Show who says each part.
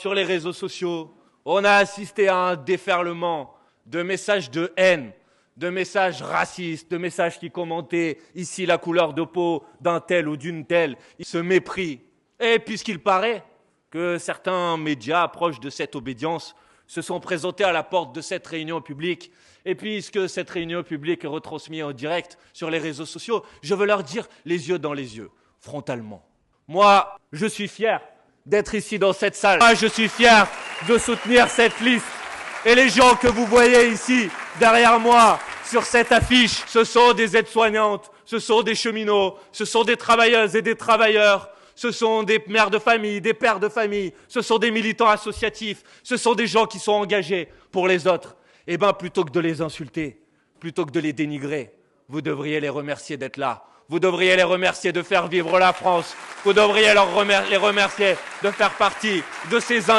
Speaker 1: Sur les réseaux sociaux, on a assisté à un déferlement de messages de haine, de messages racistes, de messages qui commentaient ici la couleur de peau d'un tel ou d'une telle, ce mépris. Et puisqu'il paraît que certains médias proches de cette obédience se sont présentés à la porte de cette réunion publique, et puisque cette réunion publique est retransmise en direct sur les réseaux sociaux, je veux leur dire les yeux dans les yeux, frontalement. Moi, je suis fier d'être ici dans cette salle. Moi, je suis fier de soutenir cette liste. Et les gens que vous voyez ici, derrière moi, sur cette affiche, ce sont des aides-soignantes, ce sont des cheminots, ce sont des travailleuses et des travailleurs, ce sont des mères de famille, des pères de famille, ce sont des militants associatifs, ce sont des gens qui sont engagés pour les autres. Eh bien, plutôt que de les insulter, plutôt que de les dénigrer, vous devriez les remercier d'être là. Vous devriez les remercier de faire vivre la France. Vous devriez les remercier de faire partie de ces